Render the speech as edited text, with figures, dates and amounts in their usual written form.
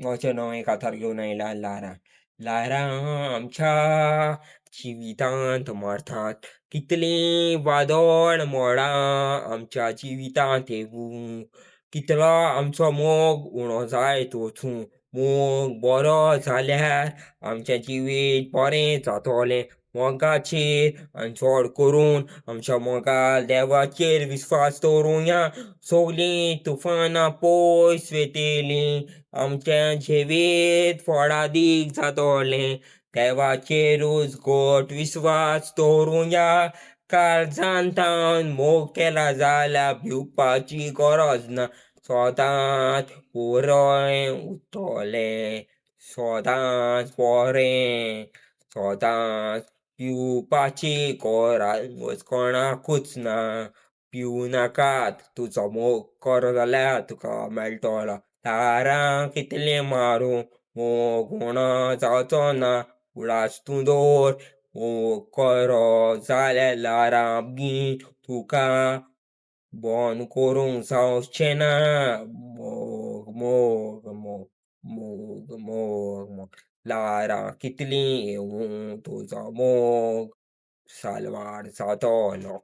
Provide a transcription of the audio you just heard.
वचनं एकाथार घेऊन येयला लारा. लारा आमच्या जिवितांत मारतात, कितली वादळ मोडा आमच्या जिवितांत येवूं. कितलो आमचो मोग उणो जायत वचूं. मोग बरो जाल्यार आमचें जिवीत बरें जातोलें. मोगाचेर आनी चड करून आमच्या मोगाल देवाचेर विस्वास दवरुया. सगळीं तुफानां पयस वेतेलीं, आमचें जिवीत फळादीक जातोलें. देवाचेरूच घट विस्वास दवरुया. काळजांतान मोग केला जाल्यार भिवपाची गरज ना. सदांच बरें उरतोलें, सदांच बरें, सदांच भिवपाची गरज कोणाकूच ना. भिवू नाकात, तुजो मोग खरो जाल्यार तुका मेळटलो. लारां कितलें मारूं, मोग उणो जावचो ना. उडास तूं दवर, मोग खरो जाल्यार लारां बीन तुका बंद करूंक जावचें ना. मोग मोग मोग मोग मोग मोग लारां कितलीं येवूं तुजो मोग साल्वार जातोलो.